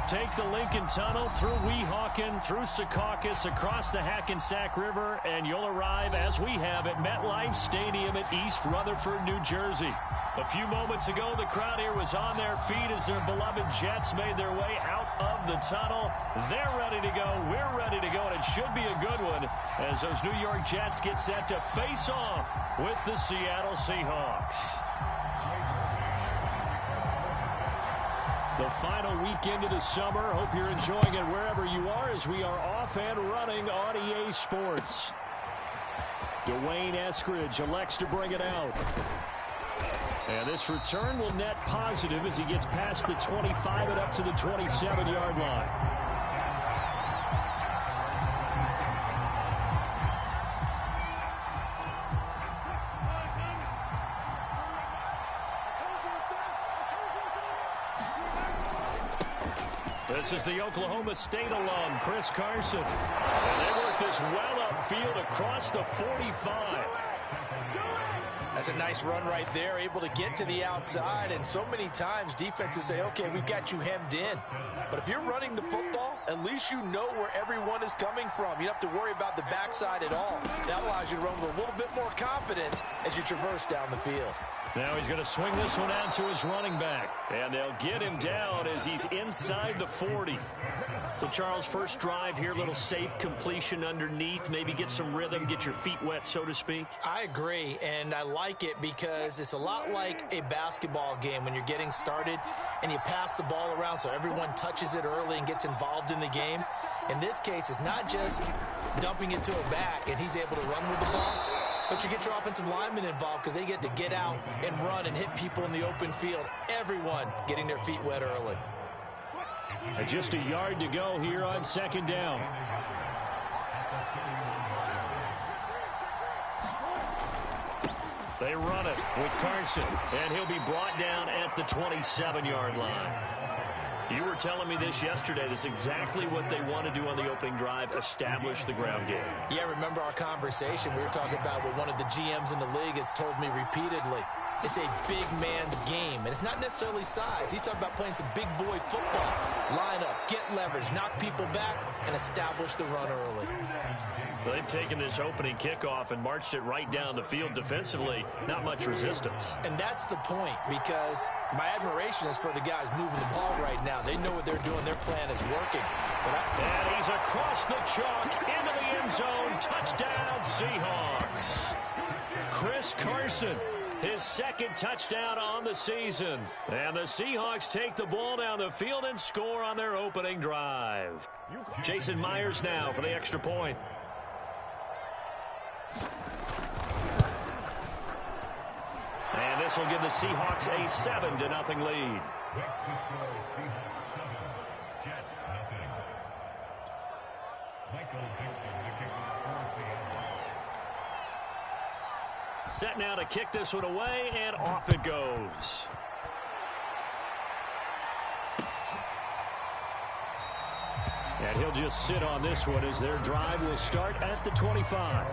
take the Lincoln Tunnel through Weehawken, through Secaucus, across the Hackensack River, and you'll arrive, as we have, at MetLife Stadium at East Rutherford, New Jersey. A few moments ago, the crowd here was on their feet as their beloved Jets made their way out of the tunnel. They're ready to go. We're ready to go, and it should be a good one as those New York Jets get set to face off with the Seattle Seahawks. The final weekend of the summer. Hope you're enjoying it wherever you are as we are off and running on EA Sports. Dwayne Eskridge elects to bring it out. And this return will net positive as he gets past the 25 and up to the 27-yard line. This is the Oklahoma State alum, Chris Carson. And they work this well upfield across the 45. That's a nice run right there, able to get to the outside. And so many times defenses say, okay, we've got you hemmed in. But if you're running the football, at least you know where everyone is coming from. You don't have to worry about the backside at all. That allows you to run with a little bit more confidence as you traverse down the field. Now he's going to swing this one out to his running back. And they'll get him down as he's inside the 40. So, Charles, first drive here, little safe completion underneath. Maybe get some rhythm, get your feet wet, so to speak. I agree, and I like it because it's a lot like a basketball game when you're getting started and you pass the ball around so everyone touches it early and gets involved in the game. In this case, it's not just dumping it to a back and he's able to run with the ball, but you get your offensive linemen involved because they get to get out and run and hit people in the open field. Everyone getting their feet wet early. And just a yard to go here on second down. They run it with Carson, and he'll be brought down at the 27-yard line. You were telling me this yesterday. This is exactly what they want to do on the opening drive, establish the ground game. Yeah, remember our conversation. We were talking about what one of the GMs in the league has told me repeatedly. It's a big man's game, and it's not necessarily size. He's talking about playing some big boy football. Line up, get leverage, knock people back, and establish the run early. Well, they've taken this opening kickoff and marched it right down the field defensively. Not much resistance. And that's the point, because my admiration is for the guys moving the ball right now. They know what they're doing. Their plan is working. And he's across the chalk into the end zone. Touchdown, Seahawks. Chris Carson, his second touchdown on the season. And the Seahawks take the ball down the field and score on their opening drive. Jason Myers now for the extra point. And this will give the Seahawks a 7-0 lead. Set now to kick this one away, and off it goes. And he'll just sit on this one as their drive will start at the 25.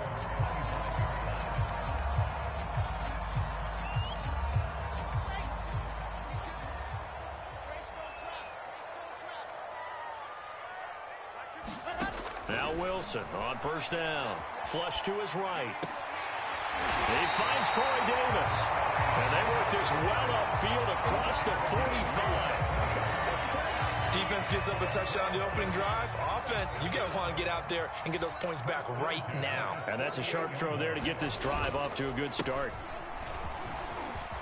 Now Wilson on first down. Flush to his right. He finds Corey Davis. And they work this well upfield across the 45. Defense gets up a touchdown on the opening drive. Offense, you got to want to get out there and get those points back right now. And that's a sharp throw there to get this drive off to a good start.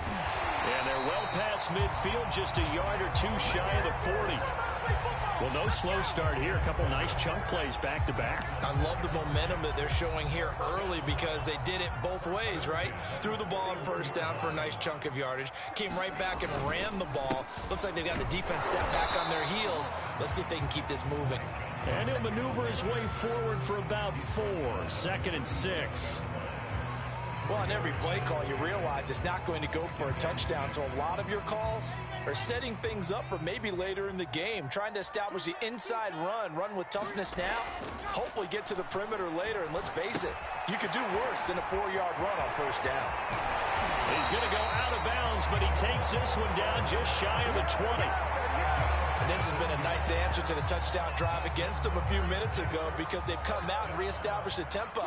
And they're well past midfield, just a yard or two shy of the 40. Well, no slow start here. A couple nice chunk plays back-to-back. I love the momentum that they're showing here early because they did it both ways, right? Threw the ball on first down for a nice chunk of yardage. Came right back and ran the ball. Looks like they've got the defense set back on their heels. Let's see if they can keep this moving. And he'll maneuver his way forward for about 4. 2nd and 6. Well, on every play call, you realize it's not going to go for a touchdown. So a lot of your calls are setting things up for maybe later in the game, trying to establish the inside run with toughness now, hopefully get to the perimeter later. And let's face it, you could do worse than a 4-yard run on first down. He's going to go out of bounds, but he takes this one down just shy of the 20. And this has been a nice answer to the touchdown drive against them a few minutes ago because they've come out and reestablished the tempo.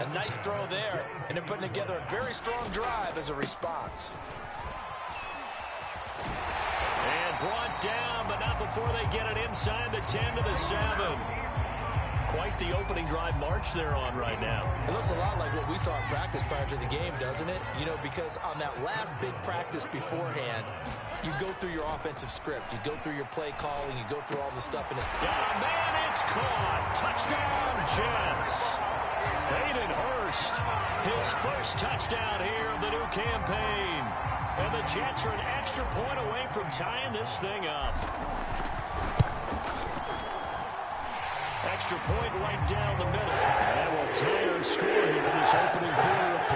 A nice throw there, and they're putting together a very strong drive as a response. And brought down, but not before they get it inside the 10 to the 7. Quite the opening drive march they're on right now. It looks a lot like what we saw in practice prior to the game, doesn't it? You know, because on that last big practice beforehand, you go through your offensive script. You go through your play calling. You go through all the stuff. And it's got a man, it's caught. Touchdown, Jets. Hayden Hurst, his first touchdown here of the new campaign. And the Jets are an extra point away from tying this thing up. Extra point right down the middle. And will tie our score here in this opening quarter of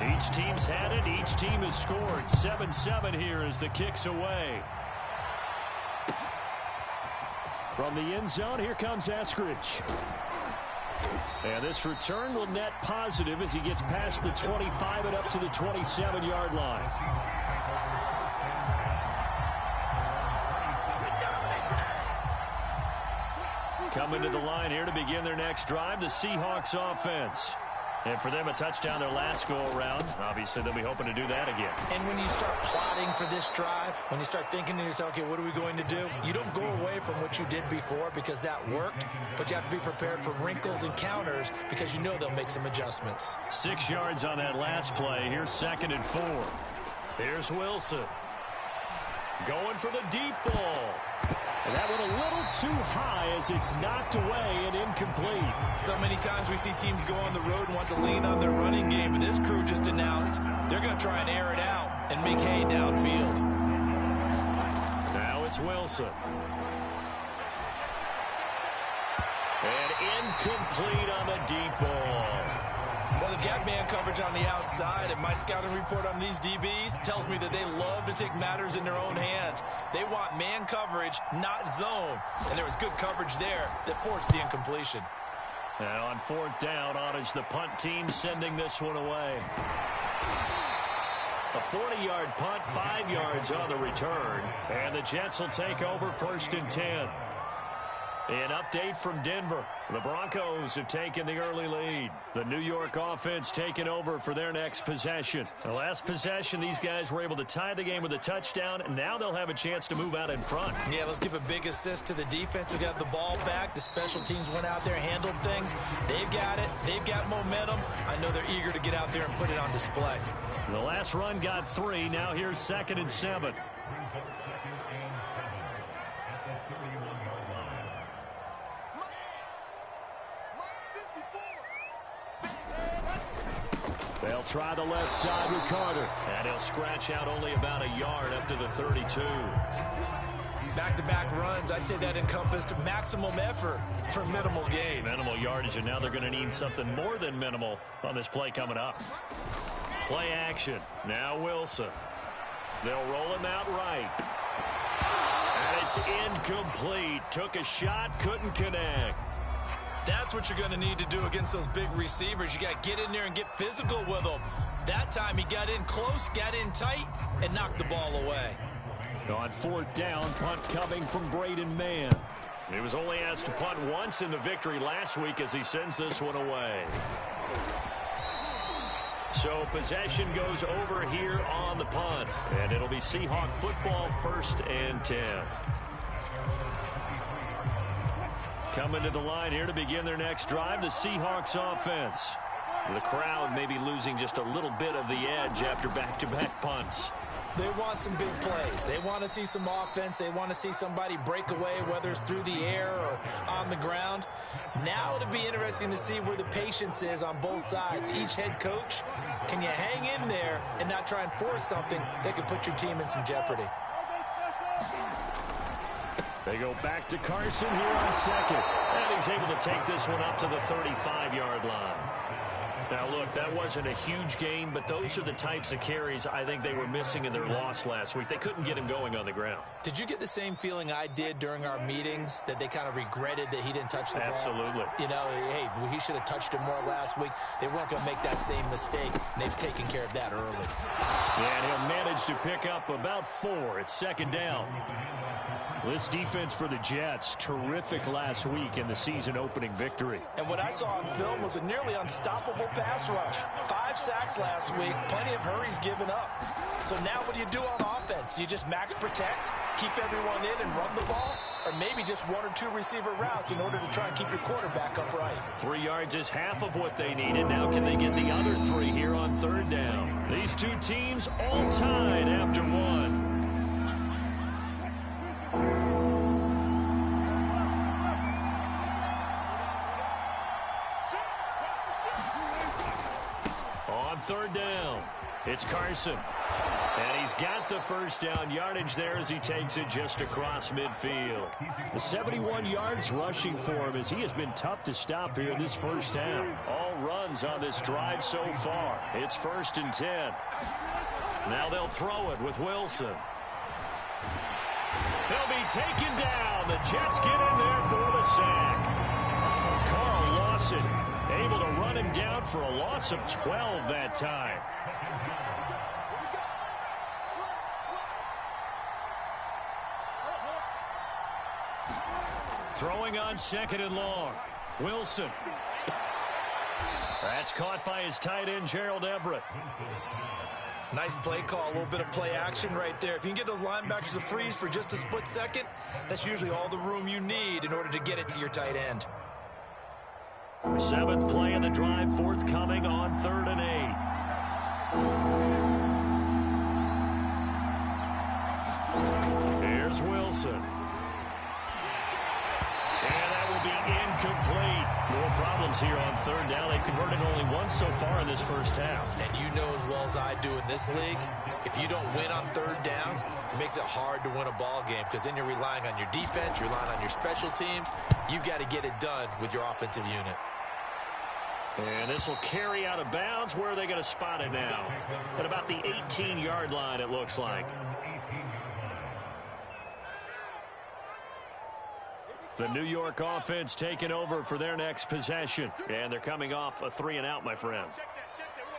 play. Each team's had it. Each team has scored. 7-7 here as the kick's away. From the end zone, here comes Eskridge. And this return will net positive as he gets past the 25 and up to the 27-yard line. Coming to the line here to begin their next drive, the Seahawks offense. And for them, a touchdown their last go-around. Obviously, they'll be hoping to do that again. And when you start plotting for this drive, when you start thinking to yourself, okay, what are we going to do? You don't go away from what you did before because that worked, but you have to be prepared for wrinkles and counters because you know they'll make some adjustments. 6 yards on that last play. Here's 2nd and 4. Here's Wilson. Going for the deep ball. And that one a little too high as it's knocked away and incomplete. So many times we see teams go on the road and want to lean on their running game, but this crew just announced they're going to try and air it out and make hay downfield. Now it's Wilson. And incomplete on the deep ball. Well, they've got man coverage on the outside, and my scouting report on these DBs tells me that they love to take matters in their own hands. They want man coverage, not zone. And there was good coverage there that forced the incompletion. Now on 4th down, on is the punt team sending this one away. A 40-yard punt, 5 yards on the return. And the Jets will take over 1st and 10. An update from Denver. The Broncos have taken the early lead. The New York offense taking over for their next possession. The last possession, these guys were able to tie the game with a touchdown, and now they'll have a chance to move out in front. Yeah, let's give a big assist to the defense who got the ball back. The special teams went out there, handled things. They've got it. They've got momentum. I know they're eager to get out there and put it on display. The last run got 3. Now here's 2nd and 7. They'll try the left side with Carter. And he'll scratch out only about a yard up to the 32. Back-to-back runs, I'd say that encompassed maximum effort for minimal gain. Minimal yardage, and now they're going to need something more than minimal on this play coming up. Play action. Now Wilson. They'll roll him out right. And it's incomplete. Took a shot, couldn't connect. That's what you're going to need to do against those big receivers. You got to get in there and get physical with them. That time he got in close, got in tight, and knocked the ball away. On 4th down, punt coming from Braden Mann. He was only asked to punt once in the victory last week as he sends this one away. So possession goes over here on the punt. And it'll be Seahawk football, 1st and 10. Coming to the line here to begin their next drive, the Seahawks offense. The crowd may be losing just a little bit of the edge after back-to-back punts. They want some big plays. They want to see some offense. They want to see somebody break away, whether it's through the air or on the ground. Now it'll be interesting to see where the patience is on both sides. Each head coach, can you hang in there and not try and force something that could put your team in some jeopardy? They go back to Carson here on 2nd. And he's able to take this one up to the 35-yard line. Now, look, that wasn't a huge gain, but those are the types of carries I think they were missing in their loss last week. They couldn't get him going on the ground. Did you get the same feeling I did during our meetings, that they kind of regretted that he didn't touch the ball? Absolutely. You know, hey, he should have touched it more last week. They weren't going to make that same mistake, and they've taken care of that early. And he'll manage to pick up about 4. It's second down. This defense for the Jets, terrific last week in the season-opening victory. And what I saw on film was a nearly unstoppable pass rush. 5 sacks last week, plenty of hurries given up. So now what do you do on offense? You just max protect, keep everyone in and run the ball? Or maybe just 1 or 2 receiver routes in order to try and keep your quarterback upright? 3 yards is half of what they needed. Now can they get the other 3 here on third down? These two teams all tied after 1. On third down, it's Carson. And he's got the first down yardage there as he takes it just across midfield. The 71 yards rushing for him as he has been tough to stop here this first half. All runs on this drive so far. It's 1st and 10. Now they'll throw it with Wilson. He'll be taken down. The Jets get in there for the sack. Carl Lawson able to run him down for a loss of 12 that time. Throwing on 2nd and long. Wilson. That's caught by his tight end, Gerald Everett. Nice play call, a little bit of play action right there. If you can get those linebackers to freeze for just a split second, that's usually all the room you need in order to get it to your tight end. 7th play of the drive, forthcoming on 3rd and 8. Here's Wilson. And that will be incomplete. More problems here on 3rd down. They've converted only once so far in this first half. And you know as well as I do in this league, if you don't win on 3rd down, it makes it hard to win a ball game because then you're relying on your defense, you're relying on your special teams. You've got to get it done with your offensive unit. And this will carry out of bounds. Where are they going to spot it now? At about the 18-yard line, it looks like. The New York offense taking over for their next possession. And they're coming off a 3-and-out, my friend.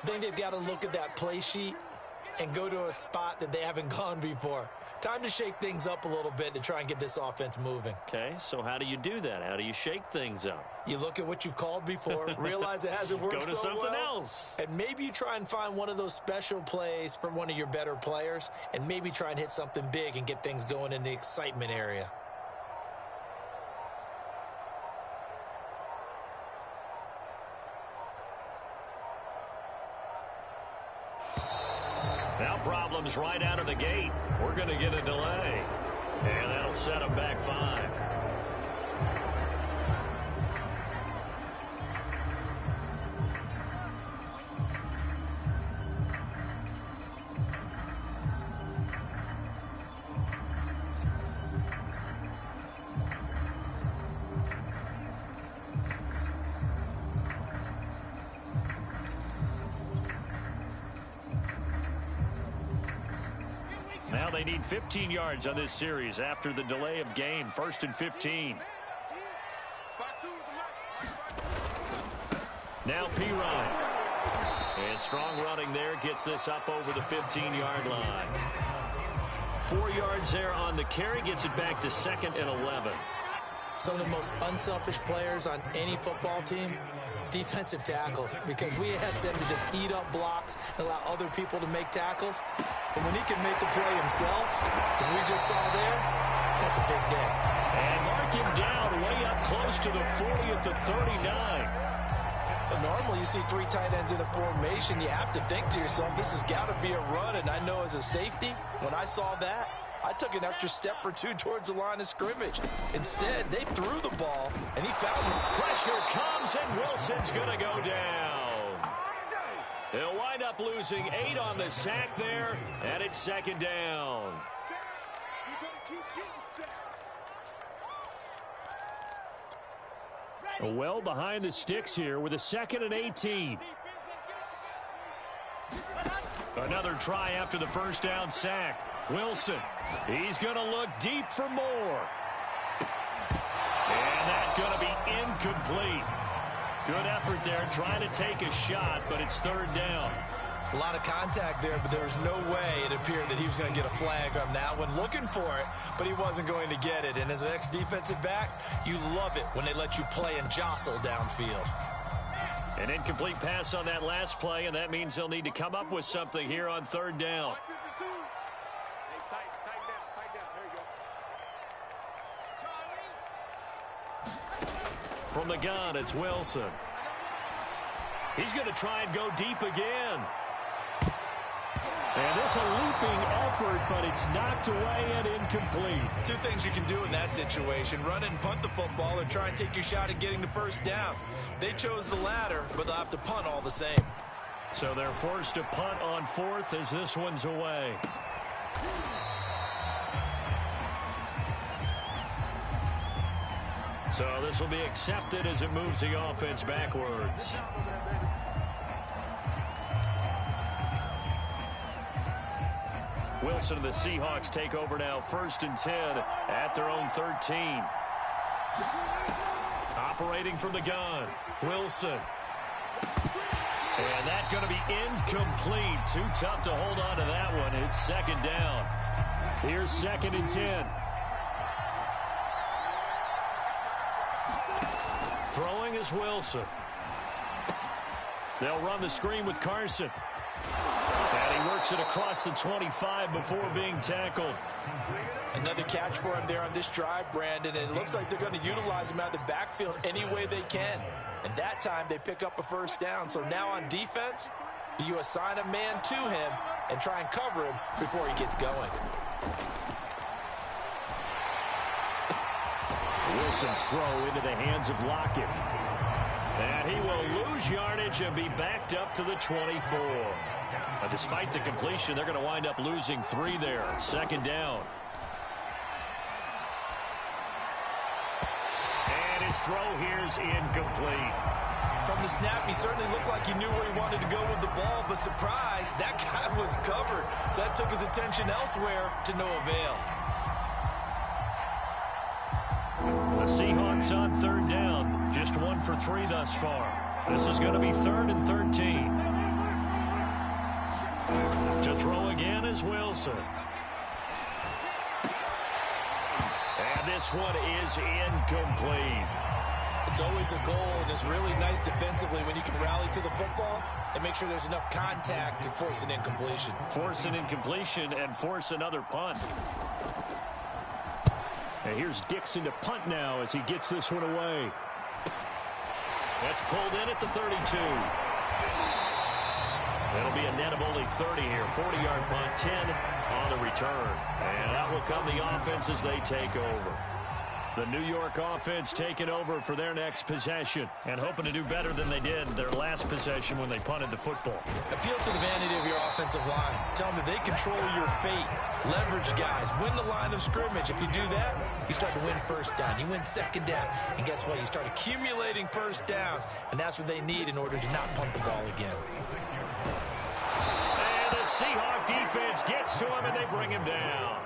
I think they've got to look at that play sheet and go to a spot that they haven't gone before. Time to shake things up a little bit to try and get this offense moving. Okay, so how do you do that? How do you shake things up? You look at what you've called before, realize it hasn't worked Go to so something well, else. and maybe you try and find one of those special plays from one of your better players, and maybe try and hit something big and get things going in the excitement area. Now problems right out of the gate. We're going to get a delay. And that'll set them back 5. Now they need 15 yards on this series after the delay of game. 1st and 15. Now Pirine. And strong running there gets this up over the 15-yard line. 4 yards there on the carry. Gets it back to 2nd and 11. Some of the most unselfish players on any football team, defensive tackles, because we ask them to just eat up blocks and allow other people to make tackles. But when he can make a play himself, as we just saw there, that's a big day. And mark him down way up close to the 40 at the 39. But normally you see 3 tight ends in a formation, you have to think to yourself, this has got to be a run. And I know as a safety, when I saw that, I took an extra step or 2 towards the line of scrimmage. Instead, they threw the ball, and he found it. Pressure comes, and Wilson's going to go down. He'll wind up losing 8 on the sack there, and it's 2nd down. Well behind the sticks here with a 2nd and 18. Another try after the first down sack. Wilson, he's going to look deep for more. And that's going to be incomplete. Good effort there, trying to take a shot, but it's third down. A lot of contact there, but there was no way it appeared that he was going to get a flag on that one. Looking for it, but he wasn't going to get it. And as an ex-defensive back, you love it when they let you play and jostle downfield. An incomplete pass on that last play, and that means they'll need to come up with something here on third down. From the gun, it's Wilson. He's going to try and go deep again. And this a leaping effort, but it's knocked away and incomplete. Two things you can do in that situation: run and punt the football, or try and take your shot at getting the first down. They chose the latter, but they'll have to punt all the same. So they're forced to punt on fourth as this one's away. So this will be accepted as it moves the offense backwards. Wilson and the Seahawks take over now, 1st and 10 at their own 13. Operating from the gun, Wilson. And that's going to be incomplete. Too tough to hold on to that one. It's second down. Here's 2nd and 10. Throwing is Wilson. They'll run the screen with Carson. And he works it across the 25 before being tackled. Another catch for him there on this drive, Brandon. And it looks like they're going to utilize him out of the backfield any way they can. And that time they pick up a first down. So now on defense, do you assign a man to him and try and cover him before he gets going? Wilson's throw into the hands of Lockett. And he will lose yardage and be backed up to the 24. Despite the completion, they're going to wind up losing 3 there. Second down. And his throw here's incomplete. From the snap, he certainly looked like he knew where he wanted to go with the ball, but surprise, that guy was covered. So that took his attention elsewhere to no avail. The Seahawks on third down. Just 1 for 3 thus far. This is going to be 3rd and 13. To throw again is Wilson. And this one is incomplete. It's always a goal, and it's really nice defensively when you can rally to the football and make sure there's enough contact to force an incompletion. Force an incompletion and force another punt. And here's Dixon to punt now as he gets this one away. That's pulled in at the 32. That'll be a net of only 30 here. 40-yard punt, 10 on the return. And that will come the offense as they take over. The New York offense taking over for their next possession and hoping to do better than they did their last possession when they punted the football. Appeal to the vanity of your offensive line. Tell them that they control your fate. Leverage guys. Win the line of scrimmage. If you do that, you start to win first down. You win second down. And guess what? You start accumulating first downs. And that's what they need in order to not punt the ball again. And the Seahawk defense gets to him and they bring him down.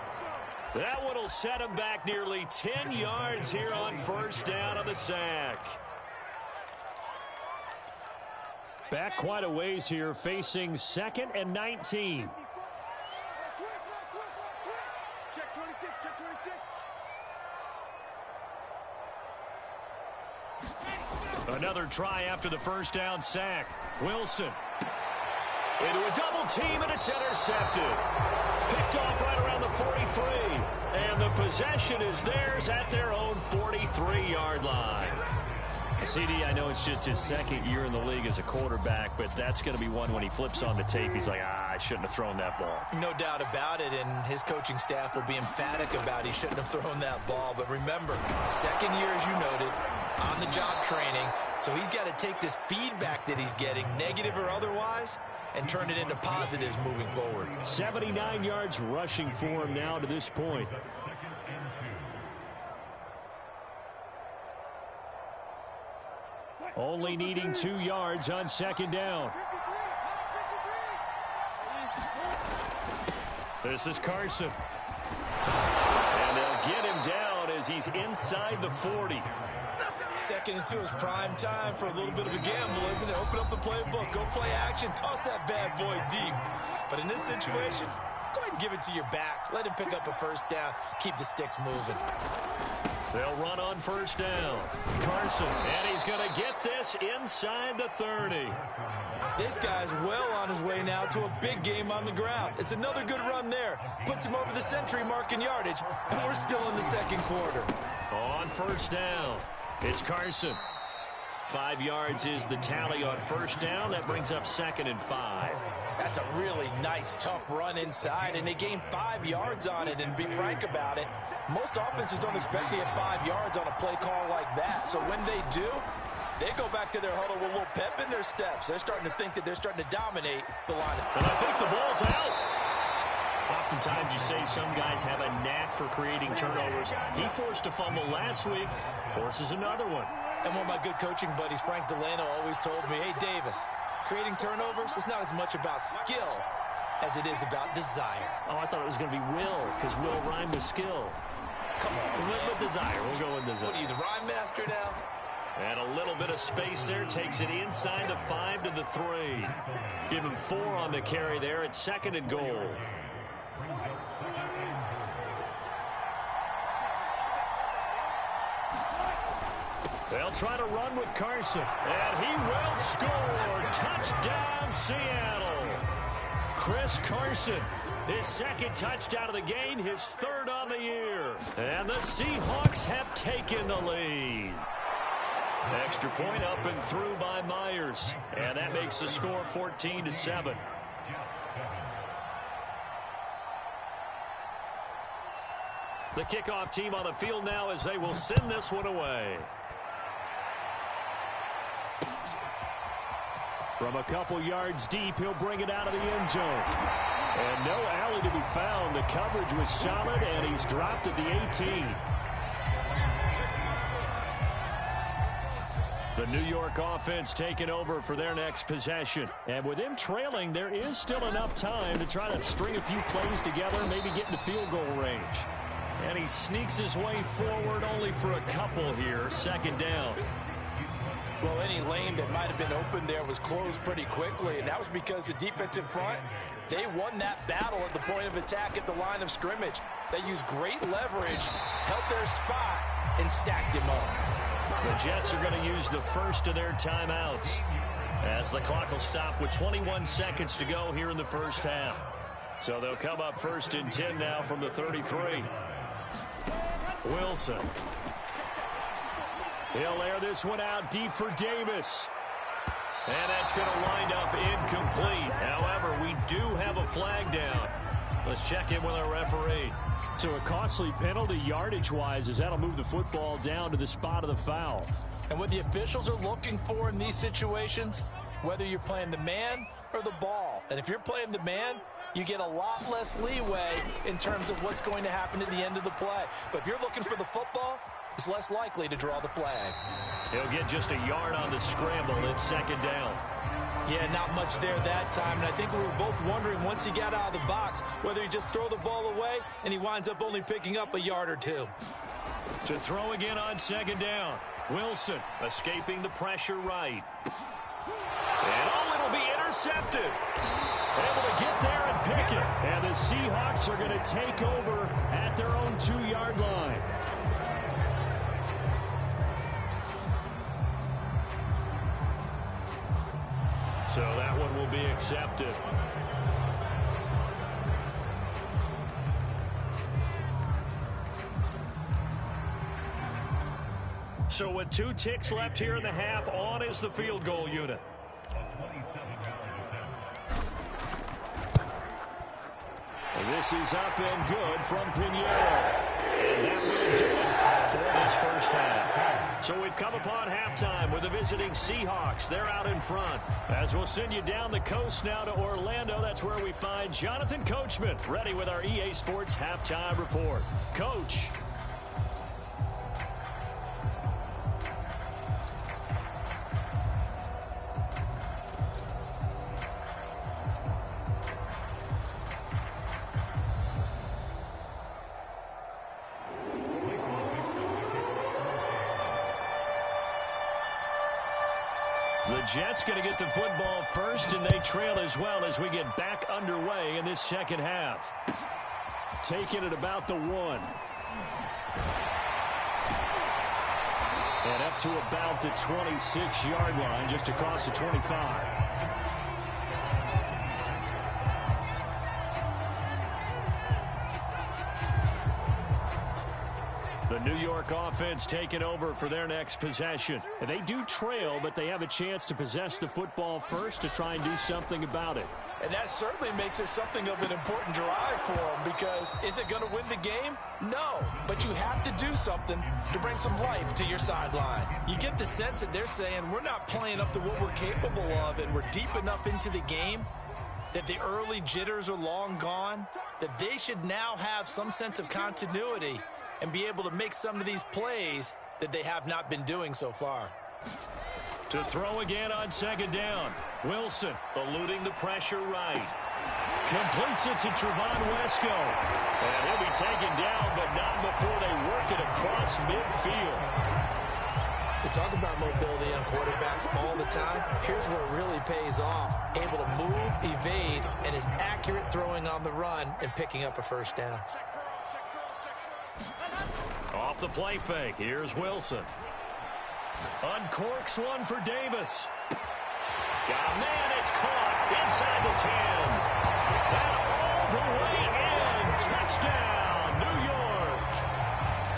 That one will set him back nearly 10 yards here on first down on the sack. Back quite a ways here, facing 2nd and 19. Check 26, check 26. Another try after the first down sack. Wilson into a double team, and it's intercepted. Picked off right around the 43. And the possession is theirs at their own 43-yard line. CD, I know it's just his 2nd year in the league as a quarterback, but that's going to be one when he flips on the tape. He's like, I shouldn't have thrown that ball. No doubt about it, and his coaching staff will be emphatic about he shouldn't have thrown that ball. But remember, 2nd year, as you noted, on-the-job training. So he's got to take this feedback that he's getting, negative or otherwise, and turn it into positives moving forward. 79 yards rushing for him now to this point. Only needing 2 yards on second down. This is Carson. And they'll get him down as he's inside the 40. Second into his prime time for a little bit of a gamble, isn't it? Open up the playbook, go play action, toss that bad boy deep. But in this situation, go ahead and give it to your back. Let him pick up a first down. Keep the sticks moving. They'll run on first down. Carson, and he's going to get this inside the 30. This guy's well on his way now to a big game on the ground. It's another good run there. Puts him over the century mark in yardage, and we're still in the second quarter. On first down, it's Carson. 5 yards is the tally on first down. That brings up 2nd and 5. That's a really nice, tough run inside, and they gained 5 yards on it. And to be frank about it, most offenses don't expect to get 5 yards on a play call like that. So when they do, they go back to their huddle with a little pep in their steps. They're starting to think that they're starting to dominate the lineup. And I think the ball's out. Oftentimes you say some guys have a knack for creating turnovers. He forced a fumble last week, forces another one. And one of my good coaching buddies, Frank Delano, always told me, hey, Davis, creating turnovers is not as much about skill as it is about desire. Oh, I thought it was going to be will, because will rhyme with skill. Come on, we went with desire. We'll go with desire. What are you, the rhyme master now? And a little bit of space there takes it inside the 5 to the 3. Give him 4 on the carry there at 2nd and goal. They'll try to run with Carson, and he will score. Touchdown, Seattle. Chris Carson, his 2nd touchdown of the game, his 3rd on the year. And the Seahawks have taken the lead. Extra point up and through by Myers, and that makes the score 14-7. The kickoff team on the field now as they will send this one away. From a couple yards deep, he'll bring it out of the end zone. And no alley to be found. The coverage was solid, and he's dropped at the 18. The New York offense taking over for their next possession. And with him trailing, there is still enough time to try to string a few plays together, maybe get into field goal range. And he sneaks his way forward only for a couple here. 2nd down. Well, any lane that might have been open there was closed pretty quickly, and that was because the defensive front, they won that battle at the point of attack at the line of scrimmage. They used great leverage, held their spot, and stacked him up. The Jets are going to use the first of their timeouts as the clock will stop with 21 seconds to go here in the first half. So they'll come up 1st and 10 now from the 33. Wilson. He'll air this one out deep for Davis. And that's going to wind up incomplete. However, we do have a flag down. Let's check in with our referee. So a costly penalty yardage-wise as that'll move the football down to the spot of the foul. And what the officials are looking for in these situations, whether you're playing the man or the ball. And if you're playing the man, you get a lot less leeway in terms of what's going to happen at the end of the play. But if you're looking for the football, it's less likely to draw the flag. He'll get just a yard on the scramble. It's 2nd down. Yeah, not much there that time. And I think we were both wondering once he got out of the box whether he just throw the ball away and he winds up only picking up a yard or 2. To throw again on 2nd down. Wilson escaping the pressure right. And it'll be intercepted. Able to get there and pick it. And the Seahawks are going to take over at their own 2-yard line. So that one will be accepted. So with 2 ticks left here in the half, on is the field goal unit. And this is up and good from Pinheiro. And that will do it for this first half. So we've come upon halftime with the visiting Seahawks. They're out in front. As we'll send you down the coast now to Orlando, that's where we find Jonathan Coachman ready with our EA Sports Halftime Report. Coach. Jets going to get the football first, and they trail as well as we get back underway in this second half. Taking it about the 1. And up to about the 26-yard line, just across the 25. The New York offense taking over for their next possession. And they do trail, but they have a chance to possess the football first to try and do something about it. And that certainly makes it something of an important drive for them, because is it going to win the game? No, but you have to do something to bring some life to your sideline. You get the sense that they're saying we're not playing up to what we're capable of, and we're deep enough into the game that the early jitters are long gone, that they should now have some sense of continuity and be able to make some of these plays that they have not been doing so far. To throw again on second down. Wilson eluding the pressure right. Completes it to Trevon Wesco. And he'll be taken down, but not before they work it across midfield. They talk about mobility on quarterbacks all the time. Here's where it really pays off. Able to move, evade, and is accurate throwing on the run and picking up a first down. Off the play fake. Here's Wilson. Uncorks one for Davis. Got a man. It's caught inside the 10. And all the way in. Touchdown, New York.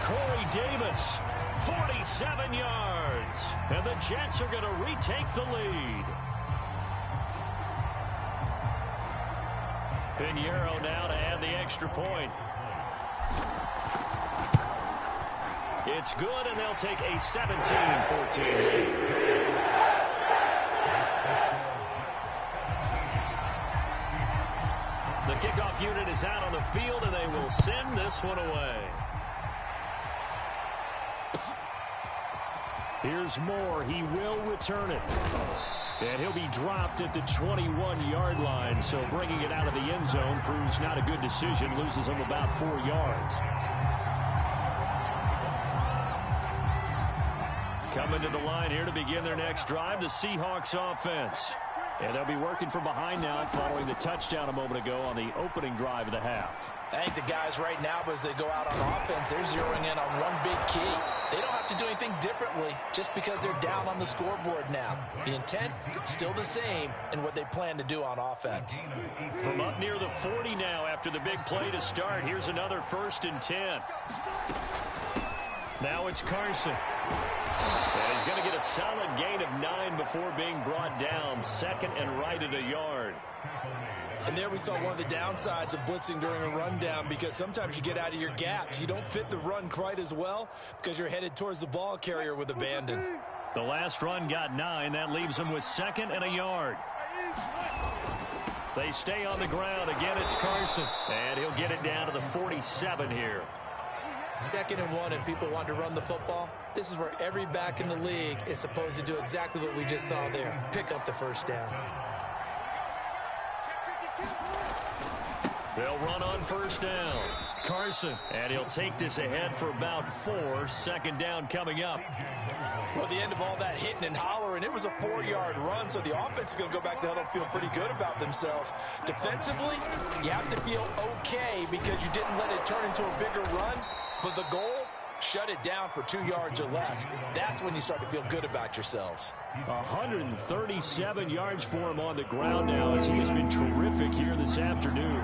Corey Davis, 47 yards. And the Jets are going to retake the lead. Pinheiro now to add the extra point. It's good, and they'll take a 17-14 lead. The kickoff unit is out on the field, and they will send this one away. Here's Moore. He will return it. And he'll be dropped at the 21-yard line, so bringing it out of the end zone proves not a good decision. Loses him about 4 yards. Coming to the line here to begin their next drive, the Seahawks offense. And they'll be working from behind now following the touchdown a moment ago on the opening drive of the half. I think the guys right now, as they go out on offense, they're zeroing in on one big key. They don't have to do anything differently just because they're down on the scoreboard now. The intent, still the same in what they plan to do on offense. From up near the 40 now after the big play to start, here's another 1st and 10. Now it's Carson. And he's going to get a solid gain of 9 before being brought down. 2nd and right at a yard. And there we saw one of the downsides of blitzing during a rundown, because sometimes you get out of your gaps. You don't fit the run quite as well because you're headed towards the ball carrier with abandon. The last run got 9. That leaves them with 2nd and a yard. They stay on the ground. Again, it's Carson. And he'll get it down to the 47 here. 2nd and 1, and people want to run the football. This is where every back in the league is supposed to do exactly what we just saw there. Pick up the first down. They'll run on first down. Carson, and he'll take this ahead for about 4. 2nd down coming up. Well, the end of all that hitting and hollering, it was a 4-yard run, so the offense is going to go back to huddle and feel pretty good about themselves. Defensively, you have to feel okay because you didn't let it turn into a bigger run, but the goal, shut it down for 2 yards or less. That's when you start to feel good about yourselves. 137 yards for him on the ground now, as he has been terrific here this afternoon.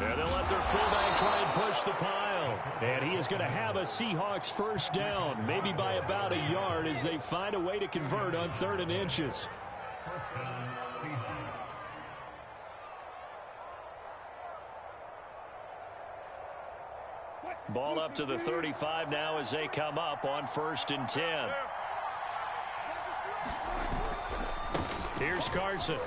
And they'll let their fullback try and push the pile. And he is going to have a Seahawks first down, maybe by about a yard, as they find a way to convert on 3rd and inches. Ball up to the 35 now as they come up on 1st and 10. Here's Carson.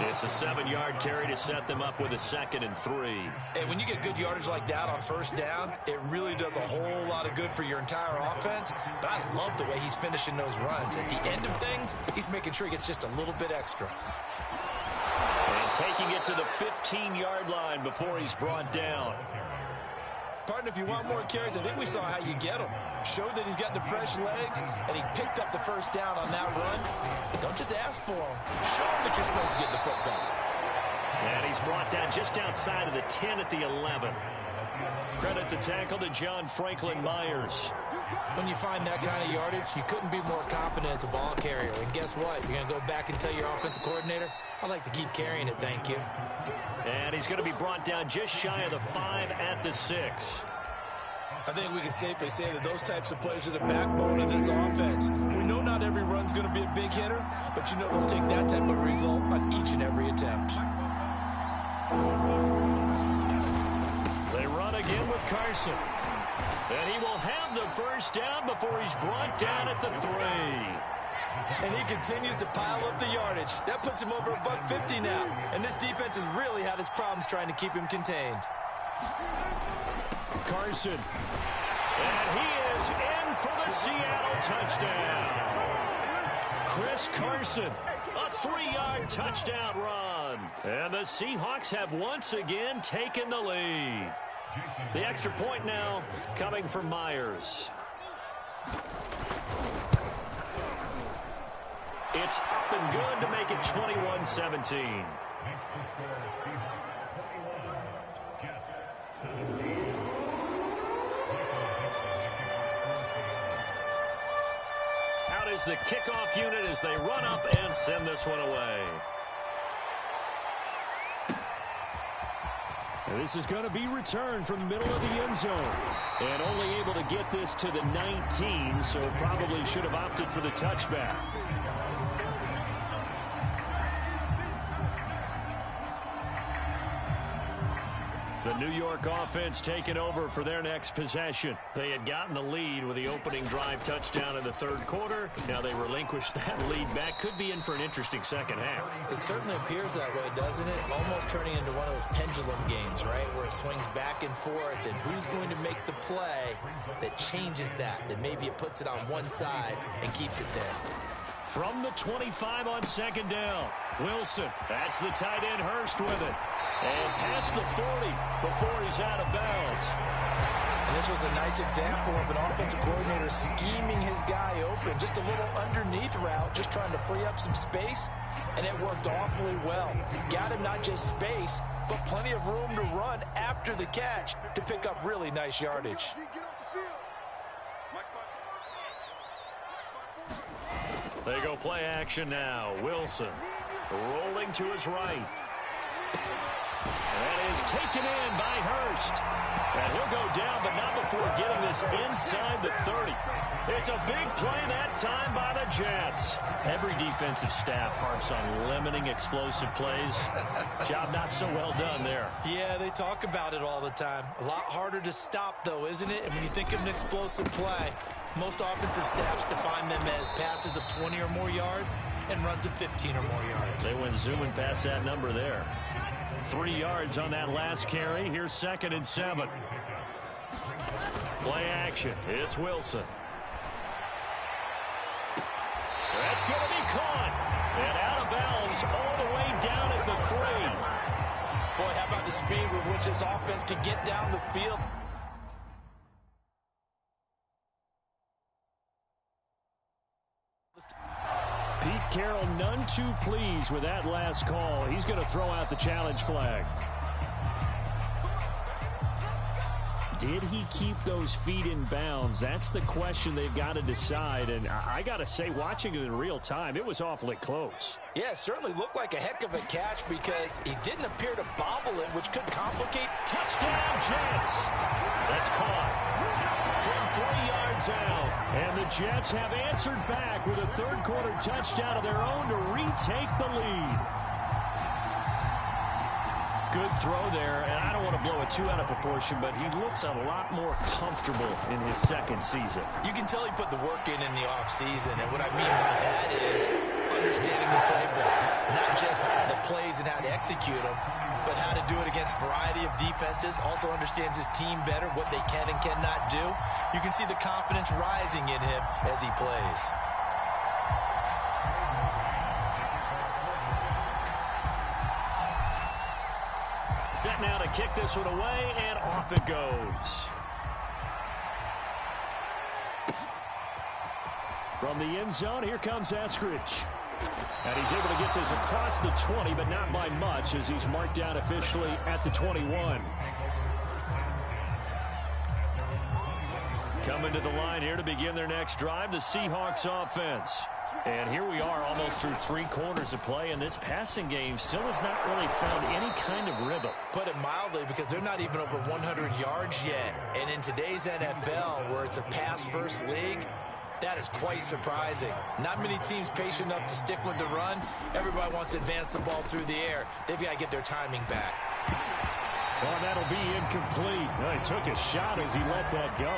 It's a 7-yard carry to set them up with a 2nd and 3. And when you get good yardage like that on first down, it really does a whole lot of good for your entire offense. But I love the way he's finishing those runs. At the end of things, he's making sure he gets just a little bit extra. And taking it to the 15-yard line before he's brought down. Partner, if you want more carries, I think we saw how you get them. Showed that he's got the fresh legs, and he picked up the first down on that run. Don't just ask for them. Show them that you're supposed to get the football. And he's brought down just outside of the 10 at the 11. Credit the tackle to John Franklin Myers. When you find that kind of yardage, you couldn't be more confident as a ball carrier. And guess what? You're going to go back and tell your offensive coordinator, I'd like to keep carrying it, thank you. And he's going to be brought down just shy of the 5 at the 6. I think we can safely say that those types of plays are the backbone of this offense. We know not every run's going to be a big hitter, but you know they'll take that type of result on each and every attempt. They run again with Carson. And he will have the first down before he's brought down at the 3. And he continues to pile up the yardage. That puts him over $150 now. And this defense has really had its problems trying to keep him contained. Carson. And he is in for the Seattle touchdown. Chris Carson, a 3-yard touchdown run. And the Seahawks have once again taken the lead. The extra point now coming from Myers. It's up and good to make it 21-17. Out is the kickoff unit as they run up and send this one away. And this is going to be returned from the middle of the end zone. And only able to get this to the 19, so probably should have opted for the touchback. The New York offense taking over for their next possession. They had gotten the lead with the opening drive touchdown in the third quarter. Now they relinquished that lead back. Could be in for an interesting second half. It certainly appears that way, doesn't it? Almost turning into one of those pendulum games, right? Where it swings back and forth, and who's going to make the play that changes that maybe it puts it on one side and keeps it there. From the 25 on second down, Wilson. That's the tight end Hurst with it. And past the 40 before he's out of bounds. And this was a nice example of an offensive coordinator scheming his guy open. Just a little underneath route, just trying to free up some space. And it worked awfully well. Got him not just space, but plenty of room to run after the catch to pick up really nice yardage. They go play action now. Wilson rolling to his right. That is taken in by Hurst. And he'll go down, but not before getting this inside the 30. It's a big play that time by the Jets. Every defensive staff harps on limiting explosive plays. Job not so well done there. Yeah, they talk about it all the time. A lot harder to stop, though, isn't it? And when you think of an explosive play, most offensive staffs define them as passes of 20 or more yards and runs of 15 or more yards. They went zooming past that number there. 3 yards on that last carry. Here's 2nd and 7. Play action. It's Wilson. That's going to be caught. And out of bounds all the way down at the 3. Boy, how about the speed with which this offense could get down the field. Pete Carroll none too pleased with that last call. He's going to throw out the challenge flag. Did he keep those feet in bounds? That's the question they've got to decide. And I got to say, watching it in real time, it was awfully close. Yeah, it certainly looked like a heck of a catch because he didn't appear to bobble it, which could complicate. Touchdown, Jets. That's caught from 3 yards out. And the Jets have answered back with a third quarter touchdown of their own to retake the lead. Good throw there, and I don't want to blow it too out of proportion, but he looks a lot more comfortable in his second season. You can tell he put the work in the offseason, and what I mean by that is understanding the playbook. Not just the plays and how to execute them, but how to do it against a variety of defenses. Also understands his team better, what they can and cannot do. You can see the confidence rising in him as he plays. Set now to kick this one away, and off it goes. From the end zone, here comes Eskridge. And he's able to get this across the 20, but not by much as he's marked down officially at the 21. Coming to the line here to begin their next drive, the Seahawks offense. And here we are almost through 3 quarters of play, and this passing game still has not really found any kind of rhythm. Put it mildly, because they're not even over 100 yards yet. And in today's NFL, where it's a pass-first league, that is quite surprising. Not many teams patient enough to stick with the run. Everybody wants to advance the ball through the air. They've got to get their timing back. Well, that'll be incomplete. Well, he took a shot as he let that go.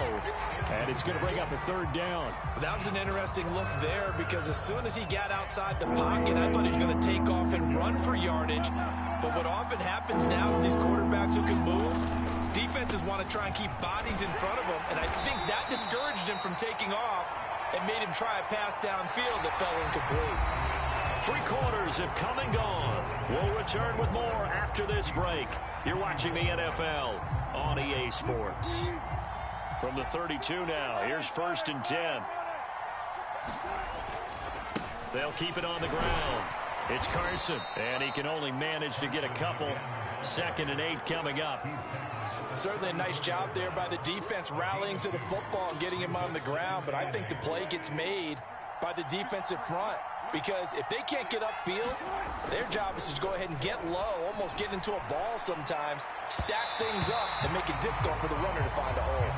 And it's going to bring up a 3rd down. That was an interesting look there, because as soon as he got outside the pocket, I thought he was going to take off and run for yardage. But what often happens now with these quarterbacks who can move, defenses want to try and keep bodies in front of them. And I think that discouraged him from taking off and made him try a pass downfield that fell incomplete. 3 quarters have come and gone. We'll return with more after this break. You're watching the NFL on EA Sports. From the 32 now, here's 1st and 10. They'll keep it on the ground. It's Carson, and he can only manage to get a couple. 2nd and 8 coming up. Certainly a nice job there by the defense rallying to the football and getting him on the ground, but I think the play gets made by the defensive front, because if they can't get upfield, their job is to go ahead and get low, almost get into a ball sometimes, stack things up, and make it difficult for the runner to find a hole.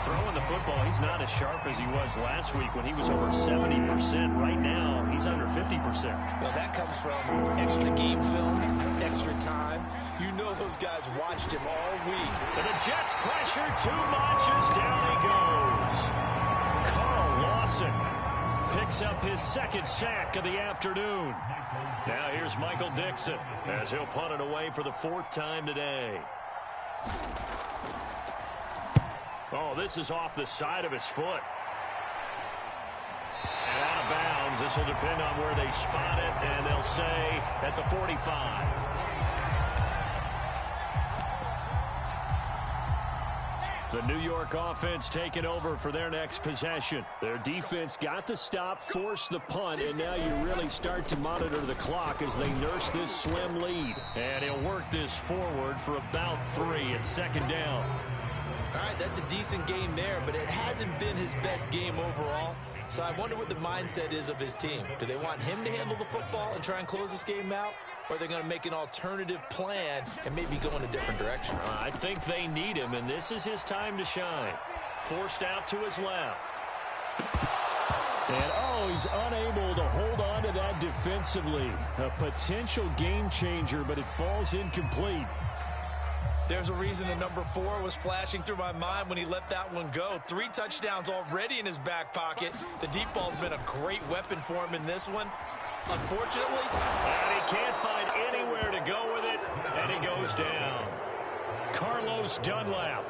Throwing the football, he's not as sharp as he was last week when he was over 70%. Right now, he's under 50%. Well, that comes from extra game film, extra time. You know those guys watched him all week. And the Jets pressure too much as down he goes. Carl Lawson picks up his 2nd sack of the afternoon. Now here's Michael Dixon as he'll punt it away for the 4th time today. Oh, this is off the side of his foot. And out of bounds. This will depend on where they spot it, and they'll say at the 45. The New York offense taking over for their next possession. Their defense got the stop, forced the punt, and now you really start to monitor the clock as they nurse this slim lead. And he'll work this forward for about 3 at 2nd down. All right, that's a decent game there, but it hasn't been his best game overall. So I wonder what the mindset is of his team. Do they want him to handle the football and try and close this game out? Or are they going to make an alternative plan and maybe go in a different direction? I think they need him, and this is his time to shine. Forced out to his left. And, oh, he's unable to hold on to that defensively. A potential game changer, but it falls incomplete. There's a reason the number 4 was flashing through my mind when he let that one go. 3 touchdowns already in his back pocket. The deep ball's been a great weapon for him in this one. Unfortunately, and he can't find anywhere to go with it, and he goes down. Carlos Dunlap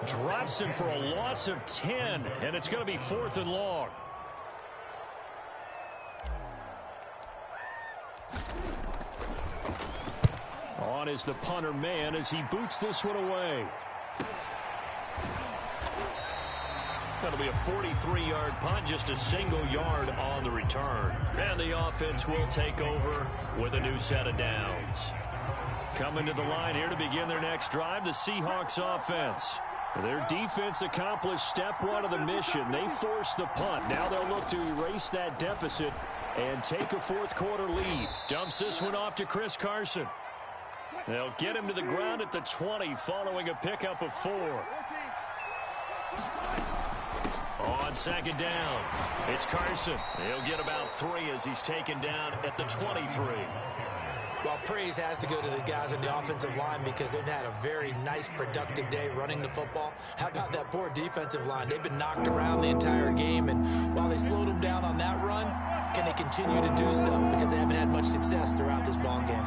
drops him for a loss of 10, and it's going to be 4th and long. On is the punter man as he boots this one away. That'll be a 43-yard punt, just a single yard on the return. And the offense will take over with a new set of downs. Coming to the line here to begin their next drive, the Seahawks offense. Their defense accomplished step 1 of the mission. They forced the punt. Now they'll look to erase that deficit and take a 4th quarter lead. Dumps this one off to Chris Carson. They'll get him to the ground at the 20 following a pickup of 4. On 2nd down, it's Carson. He'll get about 3 as he's taken down at the 23. Well, praise has to go to the guys on the offensive line because they've had a very nice, productive day running the football. How about that poor defensive line? They've been knocked around the entire game, and while they slowed them down on that run, can they continue to do so? Because they haven't had much success throughout this ball game.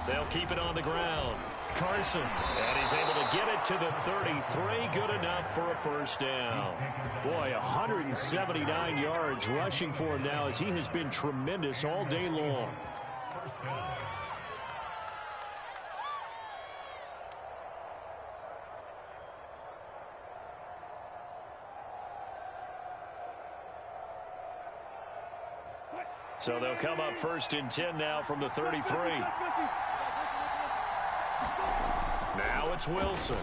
They'll keep it on the ground. Carson, and he's able to get it to the 33. Good enough for a 1st down. Boy, 179 yards rushing for him now as he has been tremendous all day long. So they'll come up 1st and 10 now from the 33. Now it's Wilson.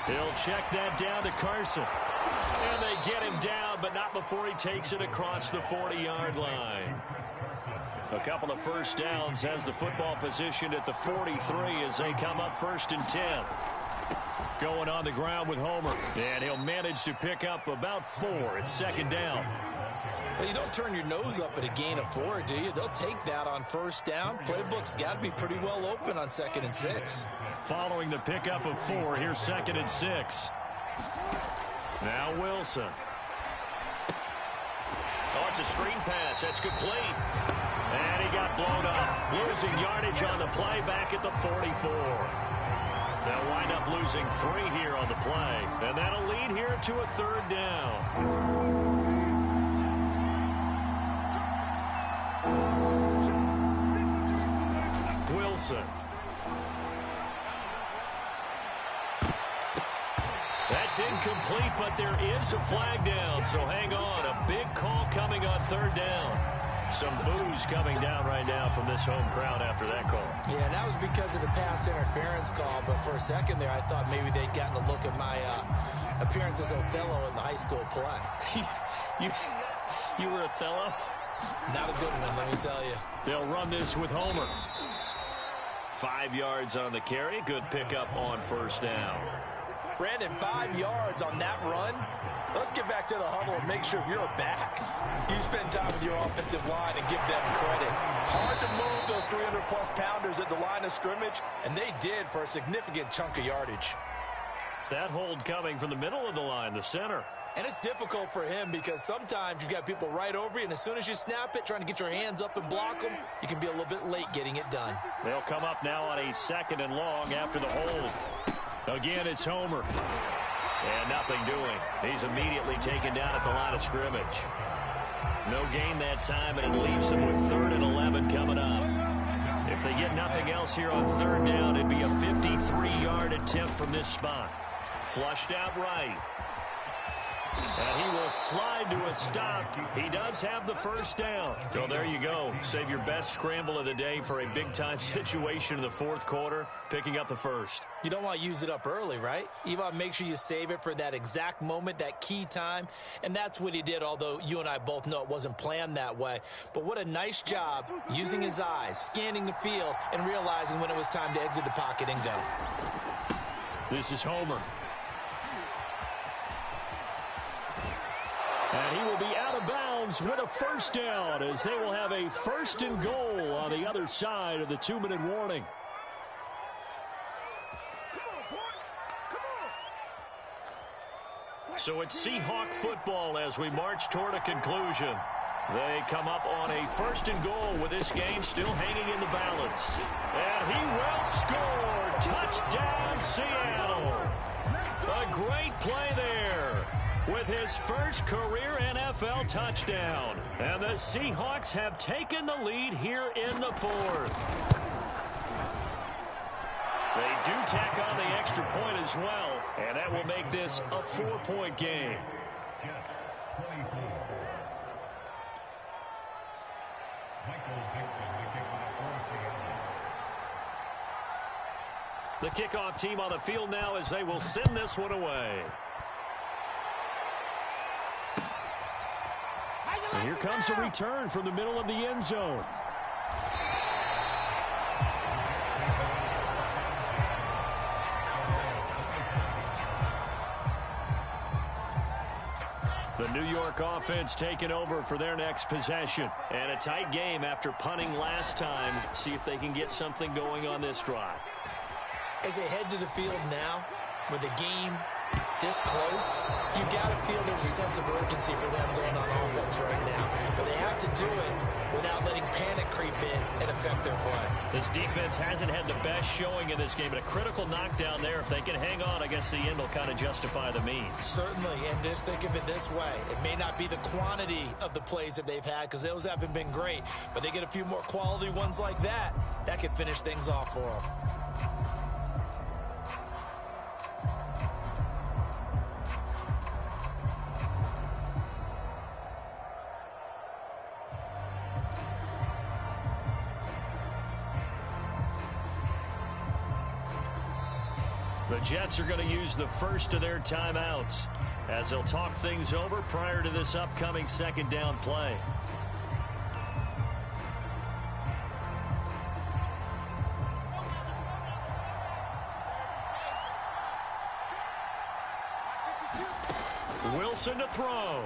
He'll check that down to Carson. And they get him down, but not before he takes it across the 40-yard line. A couple of first downs has the football positioned at the 43 as they come up 1st and 10. Going on the ground with Homer. And he'll manage to pick up about 4. It's 2nd down. Well, you don't turn your nose up at a gain of 4, do you? They'll take that on 1st down. Playbook's got to be pretty well open on 2nd and 6. Following the pickup of 4, here's 2nd and 6. Now Wilson. Oh, it's a screen pass. That's complete. And he got blown up. Losing yardage on the play back at the 44. They'll wind up losing 3 here on the play. And that'll lead here to a 3rd down. Wilson. That's incomplete, but there is a flag down, so hang on. A big call coming on 3rd down. Some boos coming down right now from this home crowd after that call. Yeah, and that was because of the pass interference call, but for a second there, I thought maybe they'd gotten a look at my appearance as Othello in the high school play. You were Othello? Not a good one, let me tell you. They'll run this with Homer. 5 yards on the carry. Good pickup on 1st down. Brandon, 5 yards on that run. Let's get back to the huddle and make sure you're back. You spend time with your offensive line and give them credit. Hard to move those 300-plus pounders at the line of scrimmage, and they did for a significant chunk of yardage. That hold coming from the middle of the line, the center. And it's difficult for him because sometimes you've got people right over you, and as soon as you snap it, trying to get your hands up and block them, you can be a little bit late getting it done. They'll come up now on a 2nd and long after the hold. Again, it's Homer. And nothing doing. He's immediately taken down at the line of scrimmage. No gain that time, and it leaves him with 3rd and 11 coming up. If they get nothing else here on 3rd down, it'd be a 53-yard attempt from this spot. Flushed out right. And he will slide to a stop. He does have the 1st down. So there you go. Save your best scramble of the day for a big-time situation in the 4th quarter, picking up the 1st. You don't want to use it up early, right? You want to make sure you save it for that exact moment, that key time. And that's what he did, although you and I both know it wasn't planned that way. But what a nice job using his eyes, scanning the field, and realizing when it was time to exit the pocket and go. This is Homer. And he will be out of bounds with a 1st down as they will have a 1st and goal on the other side of the 2-minute warning. So it's Seahawk football as we march toward a conclusion. They come up on a 1st and goal with this game still hanging in the balance. And he will score. Touchdown, Seattle. A great play there with his first career NFL touchdown. And the Seahawks have taken the lead here in the 4th. They do tack on the extra point as well, and that will make this a 4-point game. The kickoff team on the field now as they will send this one away. And here comes a return from the middle of the end zone. The New York offense taking over for their next possession. And a tight game after punting last time. See if they can get something going on this drive. As they head to the field now, with the game this close, you've got to feel there's a sense of urgency for them going on offense right now. But they have to do it without letting panic creep in and affect their play. This defense hasn't had the best showing in this game, but a critical knockdown there. If they can hang on, I guess the end will kind of justify the means. Certainly, and just think of it this way. It may not be the quantity of the plays that they've had because those haven't been great, but they get a few more quality ones like that. That could finish things off for them. The Jets are going to use the first of their timeouts as they'll talk things over prior to this upcoming second down play. Wilson to throw.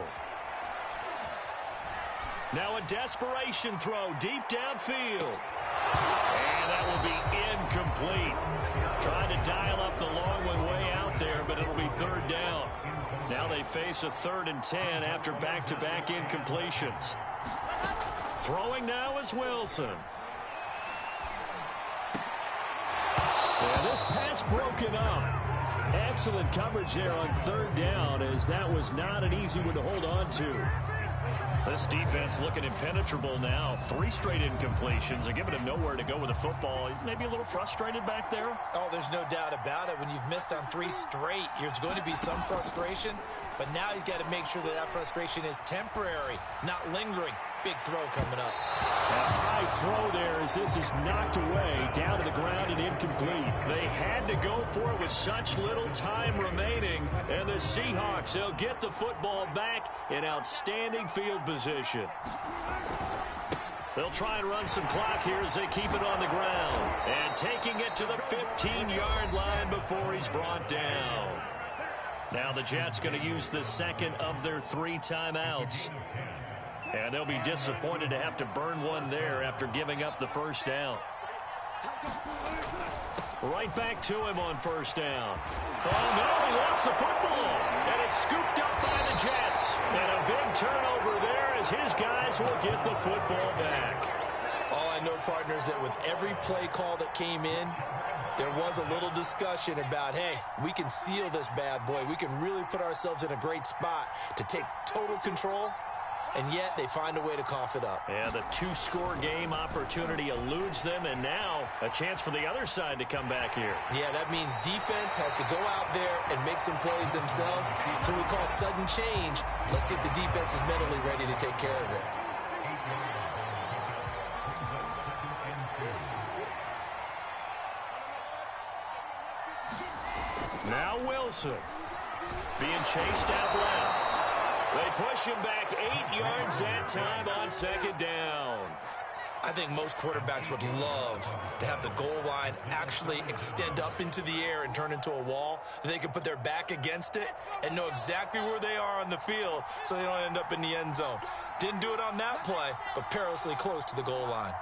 Now a desperation throw deep downfield. And that will be incomplete. Trying to dial up the long one way out there, but it'll be third down. Now they face a 3rd and 10 after back-to-back incompletions. Throwing now is Wilson. And this pass broken up. Excellent coverage there on 3rd down, as that was not an easy one to hold on to. This defense looking impenetrable now. 3 straight incompletions. They're giving him nowhere to go with the football. Maybe a little frustrated back there. Oh, there's no doubt about it. When you've missed on 3 straight, there's going to be some frustration. But now he's got to make sure that that frustration is temporary, not lingering. Big throw coming up. A high throw there as this is knocked away, down to the ground and incomplete. They had to go for it with such little time remaining. And the Seahawks, they'll get the football back in outstanding field position. They'll try and run some clock here as they keep it on the ground. And taking it to the 15-yard line before he's brought down. Now the Jets going to use the second of their 3 timeouts. And they'll be disappointed to have to burn one there after giving up the first down. Right back to him on first down. Oh, no, he lost the football. And it's scooped up by the Jets. And a big turnover there as his guys will get the football back. All I know, partners, that with every play call that came in, there was a little discussion about, hey, we can seal this bad boy. We can really put ourselves in a great spot to take total control. And yet they find a way to cough it up. Yeah, the 2-score game opportunity eludes them, and now a chance for the other side to come back here. Yeah, that means defense has to go out there and make some plays themselves. So we call sudden change. Let's see if the defense is mentally ready to take care of it. Now Wilson being chased out left. They push him back 8 yards that time on second down. I think most quarterbacks would love to have the goal line actually extend up into the air and turn into a wall. They can put their back against it and know exactly where they are on the field so they don't end up in the end zone. Didn't do it on that play, but perilously close to the goal line.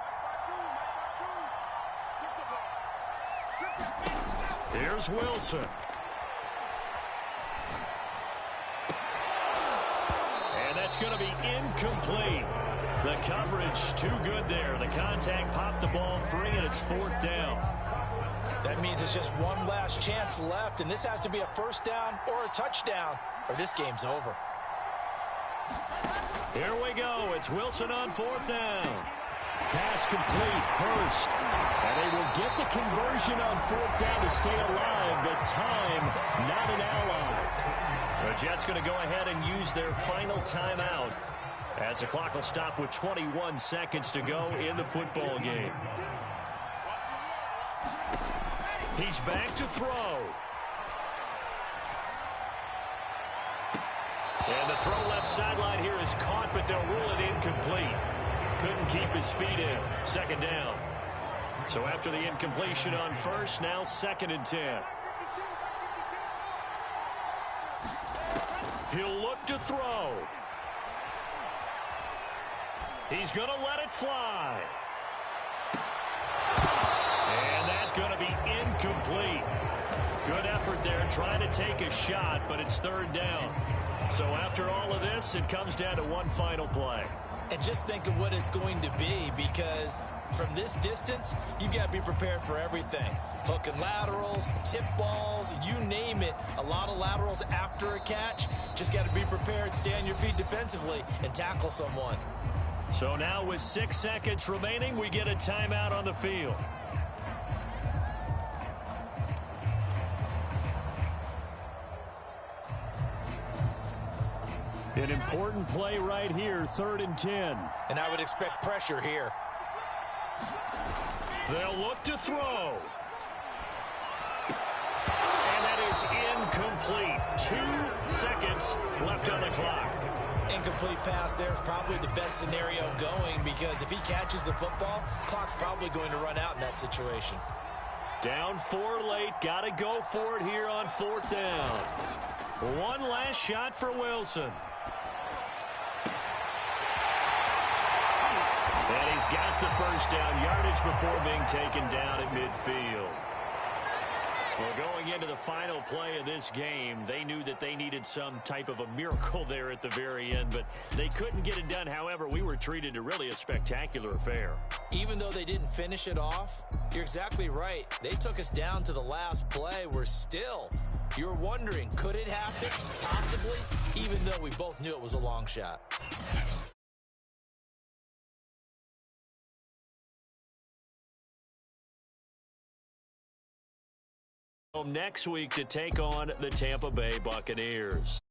Here's Wilson. It's going to be incomplete. The coverage too good there. The contact popped the ball free, and it's 4th down. That means it's just one last chance left, and this has to be a first down or a touchdown, or this game's over. Here we go. It's Wilson on 4th down. Pass complete. Hurst. And they will get the conversion on 4th down to stay alive, but time not an ally. The Jets going to go ahead and use their final timeout as the clock will stop with 21 seconds to go in the football game. He's back to throw. And the throw left sideline here is caught, but they'll rule it incomplete. Couldn't keep his feet in. Second down. So after the incompletion on first, now 2nd and 10. He'll look to throw. He's going to let it fly. And that's going to be incomplete. Good effort there trying to take a shot, but it's 3rd down. So after all of this, it comes down to one final play. And just think of what it's going to be, because from this distance, you've got to be prepared for everything. Hook and laterals, tip balls, you name it. A lot of laterals after a catch. Just got to be prepared, stay on your feet defensively, and tackle someone. So now with 6 seconds remaining, we get a timeout on the field. An important play right here, 3rd and 10. And I would expect pressure here. They'll look to throw. And is incomplete. 2 seconds left on the clock. Incomplete pass there is probably the best scenario going because if he catches the football, clock's probably going to run out in that situation. Down 4 late. Got to go for it here on 4th down. One last shot for Wilson. And he's got the first down yardage before being taken down at midfield. Well, going into the final play of this game, they knew that they needed some type of a miracle there at the very end, but they couldn't get it done. However, we were treated to really a spectacular affair. Even though they didn't finish it off, you're exactly right. They took us down to the last play. You're wondering, could it happen? Possibly, even though we both knew it was a long shot. Next week to take on the Tampa Bay Buccaneers.